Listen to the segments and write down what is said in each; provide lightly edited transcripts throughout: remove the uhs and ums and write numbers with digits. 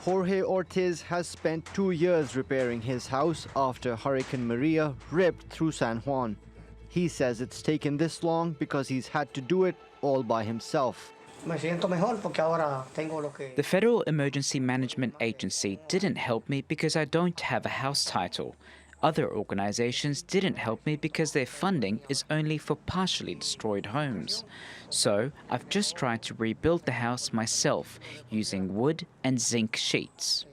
Jorge Ortiz has spent 2 years repairing his house after Hurricane Maria ripped through San Juan. He says it's taken this long because he's had to do it all by himself. The Federal Emergency Management Agency didn't help me because I don't have a house title. Other organizations didn't help me because their funding is only for partially destroyed homes. So I've just tried to rebuild the house myself using wood and zinc sheets.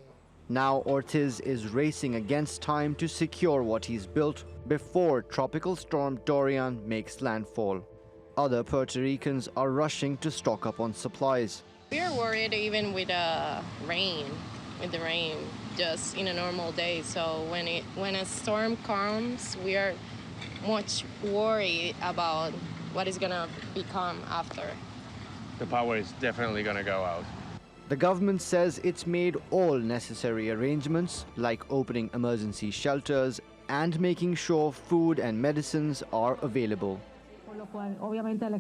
Now Ortiz is racing against time to secure what he's built before Tropical Storm Dorian makes landfall. Other Puerto Ricans are rushing to stock up on supplies. We are worried even with the rain, just in a normal day. So when a storm comes, we are much worried about what is going to become after. The power is definitely going to go out. The government says it's made all necessary arrangements, like opening emergency shelters and making sure food and medicines are available.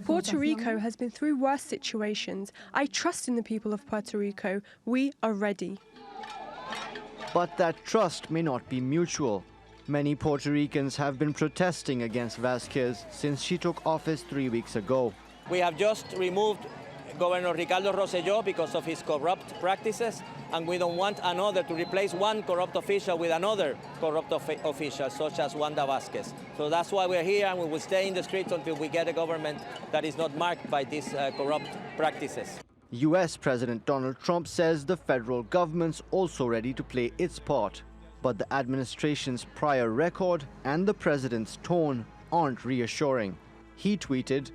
Puerto Rico has been through worse situations. I trust in the people of Puerto Rico. We are ready. But that trust may not be mutual. Many Puerto Ricans have been protesting against Vazquez since she took office 3 weeks ago. We have just removed Governor Ricardo Rosselló because of his corrupt practices, and we don't want another to replace one corrupt official with another corrupt official, such as Wanda Vazquez. So that's why we're here, and we will stay in the streets until we get a government that is not marked by these corrupt practices. US President Donald Trump says the federal government's also ready to play its part, but the administration's prior record and the president's tone aren't reassuring. He tweeted,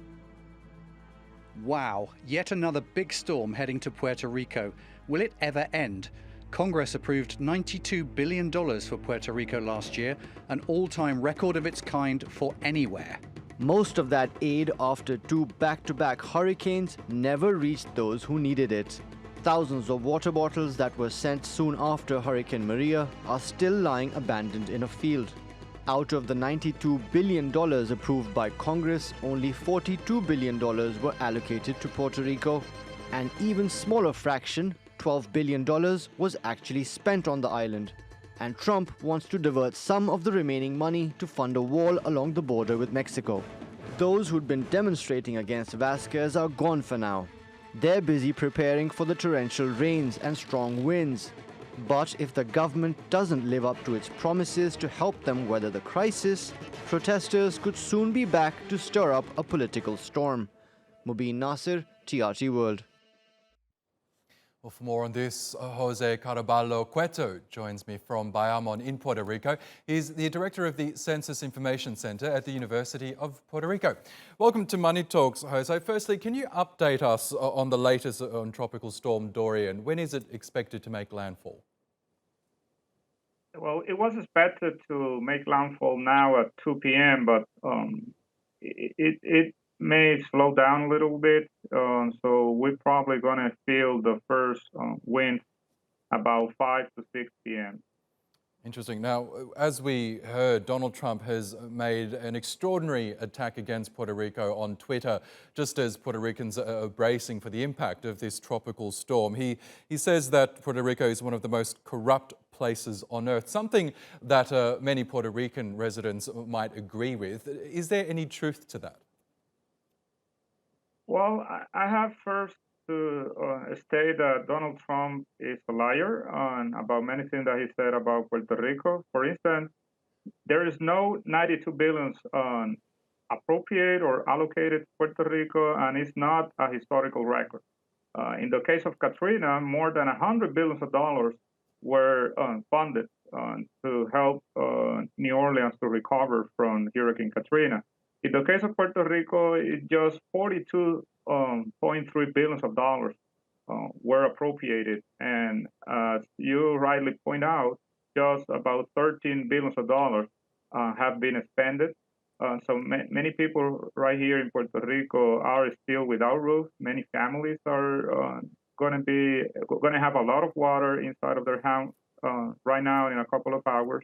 "Wow, yet another big storm heading to Puerto Rico. Will it ever end? Congress approved $92 billion for Puerto Rico last year, an all-time record of its kind for anywhere." Most of that aid after 2 back-to-back hurricanes never reached those who needed it. Thousands of water bottles that were sent soon after Hurricane Maria are still lying abandoned in a field. Out of the $92 billion approved by Congress, only $42 billion were allocated to Puerto Rico. An even smaller fraction, $12 billion, was actually spent on the island. And Trump wants to divert some of the remaining money to fund a wall along the border with Mexico. Those who'd been demonstrating against Vazquez are gone for now. They're busy preparing for the torrential rains and strong winds. But if the government doesn't live up to its promises to help them weather the crisis, protesters could soon be back to stir up a political storm. Mobin Nasir, TRT World. Well, for more on this, Jose Caraballo Cueto joins me from Bayamon in Puerto Rico. He's the director of the Census Information Center at the University of Puerto Rico. Welcome to Money Talks, Jose. Firstly, can you update us on the latest on Tropical Storm Dorian? When is it expected to make landfall? Well, it was expected to make landfall now at 2 p.m., but it may slow down a little bit. So we're probably going to feel the first wind about 5 to 6 p.m. Interesting. Now, as we heard, Donald Trump has made an extraordinary attack against Puerto Rico on Twitter, just as Puerto Ricans are bracing for the impact of this tropical storm. He says that Puerto Rico is one of the most corrupt places on earth, something that many Puerto Rican residents might agree with. Is there any truth to that? Well, I have first to state that Donald Trump is a liar about many things that he said about Puerto Rico. For instance, there is no $92 billion appropriate or allocated to Puerto Rico, and it's not a historical record. In the case of Katrina, more than $100 billion were funded to help New Orleans to recover from Hurricane Katrina. In the case of Puerto Rico, it's just $42.3 billion were appropriated. And as you rightly point out, just about $13 billion have been expended. So many people right here in Puerto Rico are still without roof. Many families are going to have a lot of water inside of their house right now in a couple of hours.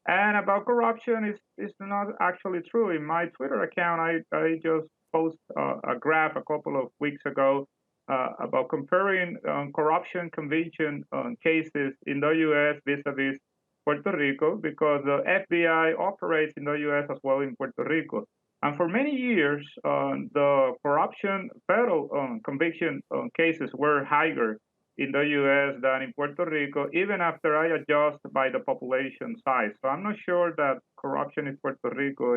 And about corruption, it's not actually true. In my Twitter account, I just posted a graph a couple of weeks ago about comparing corruption conviction cases in the U.S. vis-a-vis Puerto Rico, because the FBI operates in the U.S. as well in Puerto Rico. And for many years, the corruption federal conviction cases were higher in the U.S. than in Puerto Rico, even after I adjust by the population size. So I'm not sure that corruption in Puerto Rico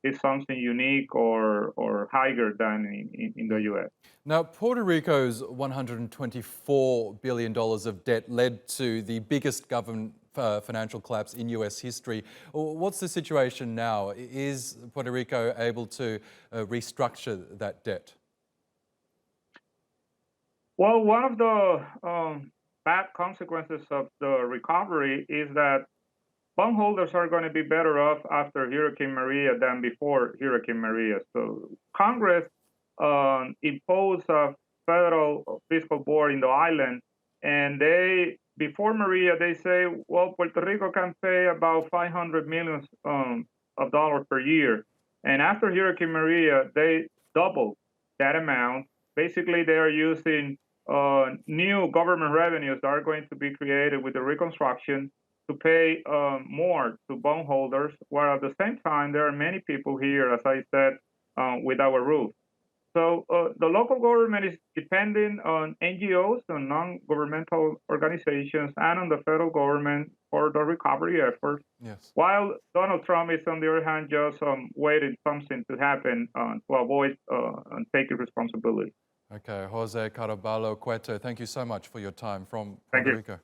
is something unique or higher than in the U.S. Now, Puerto Rico's $124 billion of debt led to the biggest government financial collapse in U.S. history. What's the situation now? Is Puerto Rico able to restructure that debt? Well, one of the bad consequences of the recovery is that bondholders are going to be better off after Hurricane Maria than before Hurricane Maria. So Congress imposed a federal fiscal board in the island, and before Maria, they say, well, Puerto Rico can pay about $500 million of dollars per year. And after Hurricane Maria, they doubled that amount. Basically, they are using new government revenues that are going to be created with the reconstruction to pay more to bondholders, while at the same time, there are many people here, as I said, without a roof. So the local government is depending on NGOs, on non-governmental organizations, and on the federal government for the recovery efforts. Yes. While Donald Trump is, on the other hand, just waiting something to happen to avoid taking responsibility. Okay, Jose Caraballo Cueto, thank you so much for your time from Thank Puerto you. Rico.